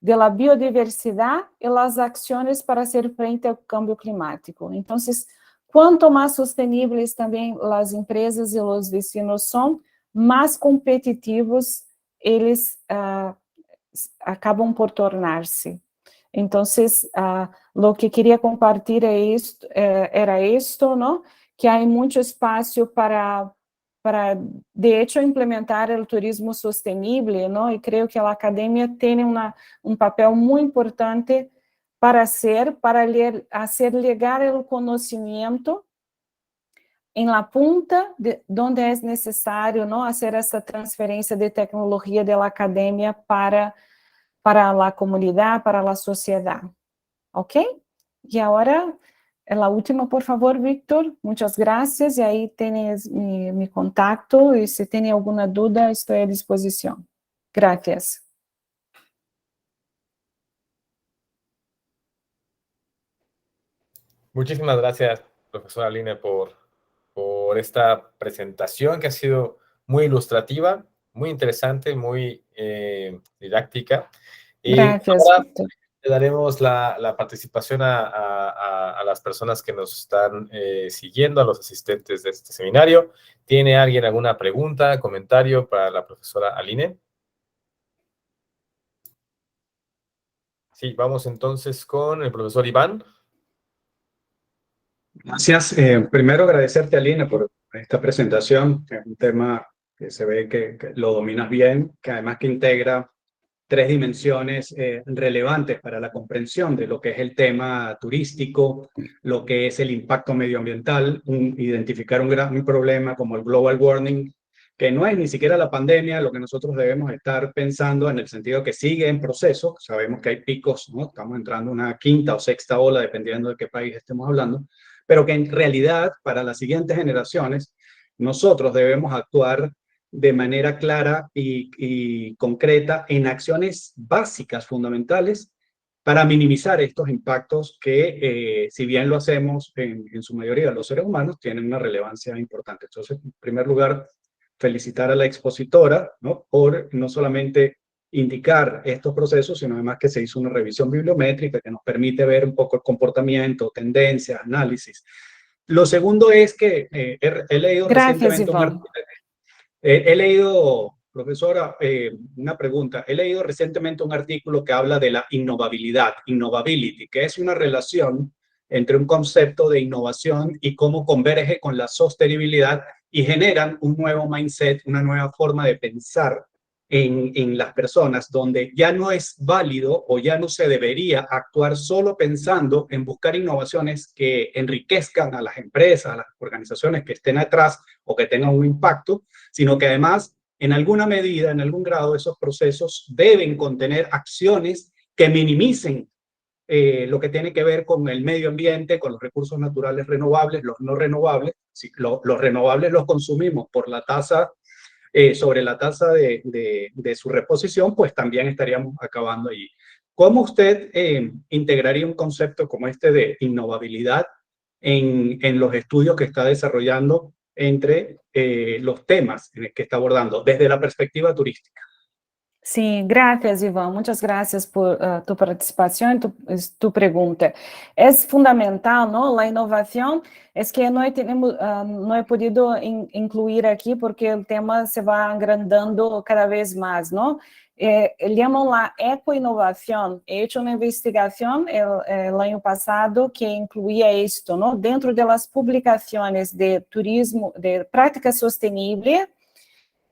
de la biodiversidad y las acciones para hacer frente al cambio climático. Entonces, cuanto más sostenibles también las empresas y los destinos son, más competitivos eles acabam por tornar-se. Entonces, lo que quería compartir era esto, ¿no? Que hay mucho espacio para, de hecho, implementar el turismo sostenible, ¿no? Y creo que la academia tiene un papel muy importante para hacer llegar el conocimiento en la punta de donde es necesario, ¿no? Hacer esa transferencia de tecnología de la academia para la comunidad, para la sociedad. ¿Ok? Y ahora, la última, por favor, Víctor. Muchas gracias. Y ahí tienes mi contacto. Y si tiene alguna duda, estoy a disposición. Gracias. Muchísimas gracias, profesora Aline, por esta presentación que ha sido muy ilustrativa, muy interesante, muy didáctica. Y Gracias, ahora Víctor. le daremos la participación a las personas que nos están siguiendo, a los asistentes de este seminario. ¿Tiene alguien alguna pregunta, comentario para la profesora Aline? Sí, vamos entonces con el profesor Iván. Gracias. Primero agradecerte, Aline, por esta presentación, que es un tema que se ve que lo dominas bien, que además que integra tres dimensiones relevantes para la comprensión de lo que es el tema turístico, lo que es el impacto medioambiental, identificar un gran problema como el global warming, que no es ni siquiera la pandemia, lo que nosotros debemos estar pensando en el sentido que sigue en proceso. Sabemos que hay picos, ¿no? Estamos entrando en una quinta o sexta ola, dependiendo de qué país estemos hablando, pero que en realidad para las siguientes generaciones nosotros debemos actuar de manera clara y concreta en acciones básicas, fundamentales, para minimizar estos impactos que, si bien lo hacemos en su mayoría los seres humanos, tienen una relevancia importante. Entonces, en primer lugar, felicitar a la expositora, ¿no? Por no solamente indicar estos procesos, sino además que se hizo una revisión bibliométrica que nos permite ver un poco el comportamiento, tendencias, análisis. Lo segundo es que he leído Gracias, recientemente Iván. he leído, profesora, una pregunta. He leído recientemente un artículo que habla de la innovabilidad, innovability, que es una relación entre un concepto de innovación y cómo converge con la sostenibilidad y generan un nuevo mindset, una nueva forma de pensar en las personas, donde ya no es válido o ya no se debería actuar solo pensando en buscar innovaciones que enriquezcan a las empresas, a las organizaciones que estén atrás o que tengan un impacto, sino que además, en alguna medida, en algún grado, esos procesos deben contener acciones que minimicen lo que tiene que ver con el medio ambiente, con los recursos naturales renovables, los no renovables. Si los renovables los consumimos por la tasa, sobre la tasa de su reposición, pues también estaríamos acabando allí. ¿Cómo usted integraría un concepto como este de innovabilidad en los estudios que está desarrollando entre los temas que está abordando desde la perspectiva turística? Sí, gracias, Iván. Muchas gracias por tu participación y tu pregunta. Es fundamental, ¿no? La innovación es que no he podido incluir aquí porque el tema se va agrandando cada vez más, ¿no? Llaman la ecoinnovación. He hecho una investigación el año pasado que incluía esto, ¿no? Dentro de las publicaciones de turismo, de práctica sostenible,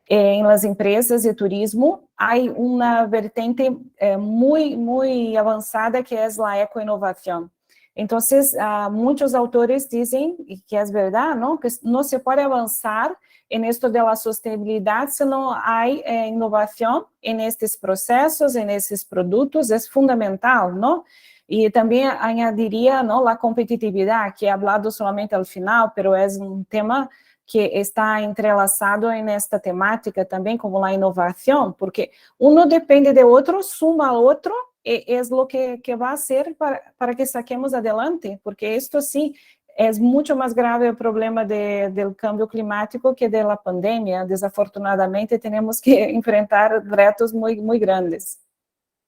en las empresas de turismo, hay una vertente muy avanzada que es la ecoinnovación. Entonces, muchos autores dicen, y que es verdad, ¿no? Que no se puede avanzar en esto de la sostenibilidad si no hay innovación en estos procesos, en estos productos, es fundamental, ¿no? Y también añadiría, ¿no? La competitividad, que he hablado solamente al final, pero es un tema que está entrelazado en esta temática también como la innovación, porque uno depende de otro, suma al otro, es lo que va a hacer para que saquemos adelante, porque esto sí, es mucho más grave el problema del cambio climático que de la pandemia. Desafortunadamente, tenemos que enfrentar retos muy, muy grandes.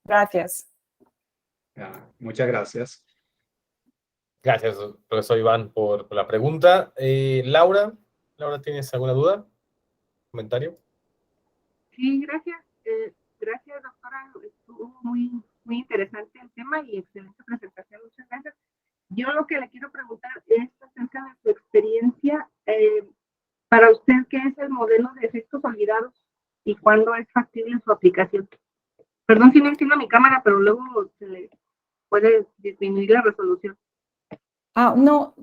Gracias. Muchas gracias. Gracias, profesor Iván, por la pregunta. Laura, ¿tienes alguna duda? ¿Comentario? Sí, gracias. Gracias, doctora. Estuvo muy, muy interesante el tema y excelente presentación. Muchas gracias. Yo lo que le quiero preguntar es acerca de su experiencia. Para usted, ¿qué es el modelo de efectos olvidados y cuándo es factible su aplicación? Perdón si no entiendo mi cámara, pero luego se le puede disminuir la resolución. No,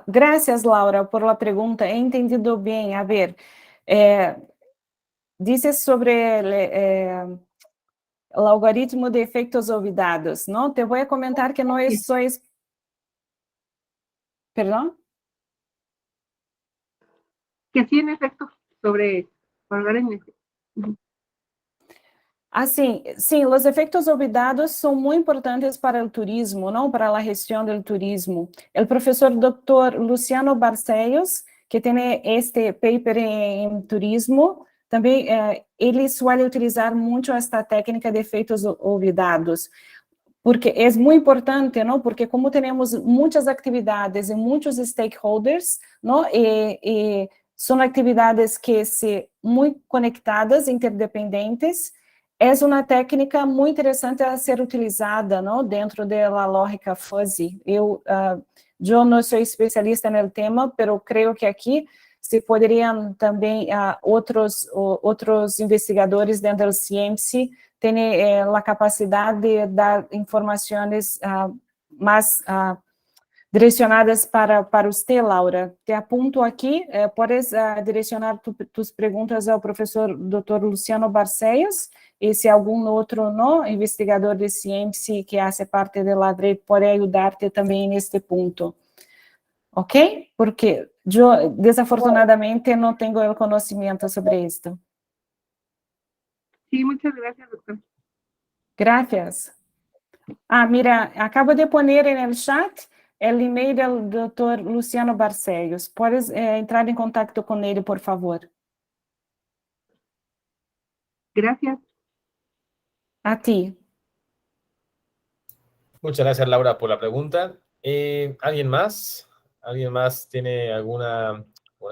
gracias, Laura, por la pregunta. He entendido bien. A ver, dices sobre el algoritmo de efectos olvidados, ¿no? Te voy a comentar que no soy... ¿Perdón? Que tiene efectos sobre hablar en este. Sí, los efectos olvidados son muy importantes para el turismo, ¿no? Para la gestión del turismo. El profesor doctor Luciano Barcellos, que tiene este paper en turismo, también él suele utilizar mucho esta técnica de efectos olvidados, porque es muy importante, ¿no? Porque como tenemos muchas actividades y muchos stakeholders, ¿no? Son actividades que se muy conectadas, interdependentes. Es una técnica muy interesante a ser utilizada, ¿no? Dentro de la lógica fuzzy. Yo no soy especialista en el tema, pero creo que aquí se podrían también otros investigadores dentro del CIEMSI tiene la capacidad de dar informaciones más direccionadas para usted, Laura. Te apunto aquí, puedes direccionar tus preguntas al profesor Dr. Luciano Barcellos, y si algún otro investigador de CIEMSI que hace parte de la red puede ayudarte también en este punto. ¿Ok? Porque yo desafortunadamente no tengo el conocimiento sobre esto. Sí, muchas gracias, doctor. Gracias. Mira, acabo de poner en el chat el email del doctor Luciano Barcellos. Puedes entrar en contacto con él, por favor. Gracias. A ti. Muchas gracias, Laura, por la pregunta. ¿Alguien más? ¿Alguien más tiene alguna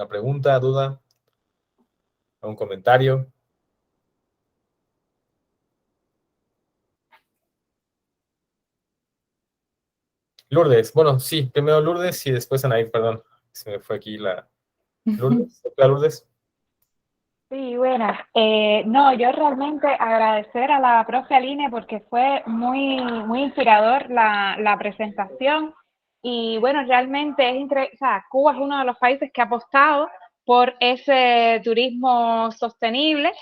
pregunta, duda? ¿Algún comentario? Lourdes, bueno, sí, primero Lourdes y después Anaí, perdón, se me fue aquí la Lourdes. ¿La Lourdes? Sí, bueno, no, yo realmente agradecer a la profe Aline porque fue muy, muy inspirador la presentación y bueno, realmente o sea, Cuba es uno de los países que ha apostado por ese turismo sostenible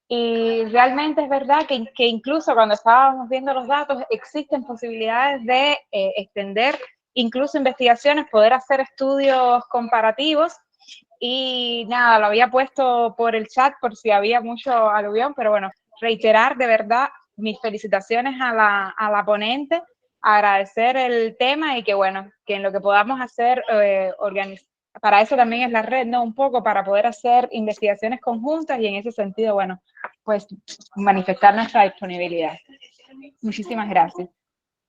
y realmente es verdad que incluso cuando estábamos viendo los datos existen posibilidades de extender incluso investigaciones, poder hacer estudios comparativos. Y nada, lo había puesto por el chat por si había mucho aluvión, pero bueno, reiterar de verdad mis felicitaciones a la ponente, agradecer el tema y que bueno, que en lo que podamos hacer, para eso también es la red, ¿no? Un poco para poder hacer investigaciones conjuntas y en ese sentido, bueno, pues manifestar nuestra disponibilidad. Muchísimas gracias.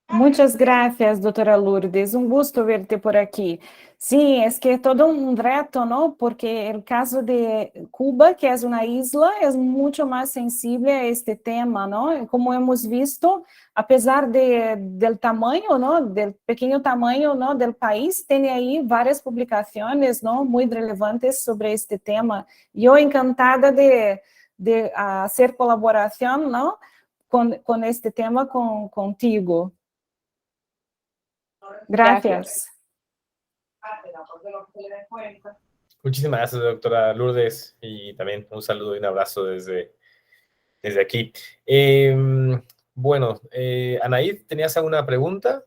Muchas gracias, doctora Lourdes. Un gusto verte por aquí. Sí, es que es todo un reto, ¿no? Porque el caso de Cuba, que es una isla, es mucho más sensible a este tema, ¿no? Como hemos visto, a pesar del tamaño, ¿no? Del pequeño tamaño, ¿no? Del país, tiene ahí varias publicaciones, ¿no? Muy relevantes sobre este tema. Yo encantada de hacer colaboración, ¿no? Con este tema contigo. Gracias. Muchísimas gracias, doctora Lourdes, y también un saludo y un abrazo desde aquí. Bueno, Anaí, ¿tenías alguna pregunta?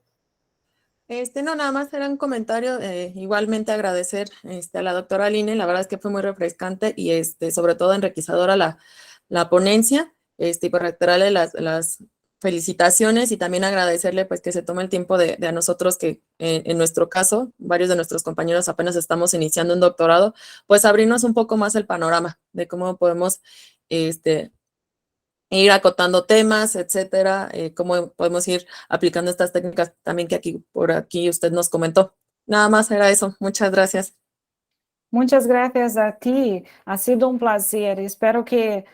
No, nada más era un comentario, igualmente agradecer a la doctora Aline, la verdad es que fue muy refrescante y sobre todo enriquecedora la ponencia, y por reiterarle las felicitaciones y también agradecerle pues que se tome el tiempo de a nosotros que en nuestro caso, varios de nuestros compañeros apenas estamos iniciando un doctorado, pues abrirnos un poco más el panorama de cómo podemos ir acotando temas, etcétera, cómo podemos ir aplicando estas técnicas también que por aquí usted nos comentó. Nada más era eso. Muchas gracias. Muchas gracias a ti. Ha sido un placer. Espero que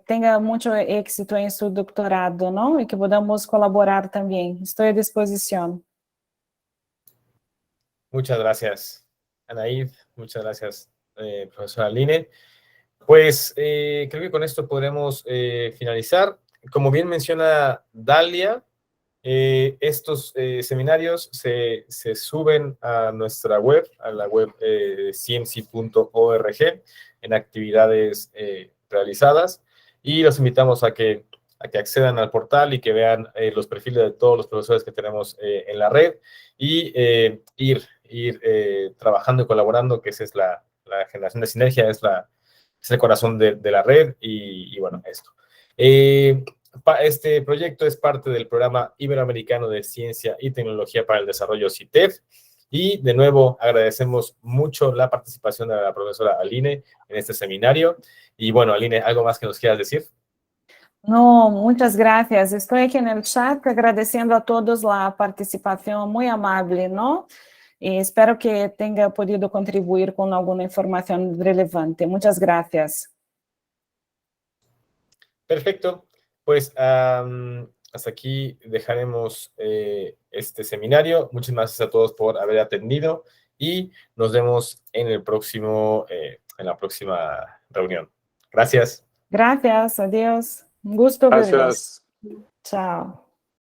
tenga mucho éxito en su doctorado, ¿no? Y que podamos colaborar también. Estoy a disposición. Muchas gracias, Anaid. Muchas gracias, profesora Aline. Pues creo que con esto podremos finalizar. Como bien menciona Dalia, estos seminarios se suben a nuestra web, a la web cmc.org, en actividades realizadas, y los invitamos a que accedan al portal y que vean los perfiles de todos los profesores que tenemos en la red y ir trabajando y colaborando, que esa es la generación de sinergia, es el corazón de la red y bueno, esto. Este proyecto es parte del Programa Iberoamericano de Ciencia y Tecnología para el Desarrollo, CITED, y de nuevo agradecemos mucho la participación de la profesora Aline en este seminario. Y bueno, Aline, ¿algo más que nos quieras decir? No, muchas gracias. Estoy aquí en el chat agradeciendo a todos la participación muy amable, ¿no? Y espero que tenga podido contribuir con alguna información relevante. Muchas gracias. Perfecto. Pues hasta aquí dejaremos este seminario. Muchas gracias a todos por haber atendido y nos vemos en la próxima reunión. Gracias. Gracias, adiós. Un gusto verlos. Gracias. Chao.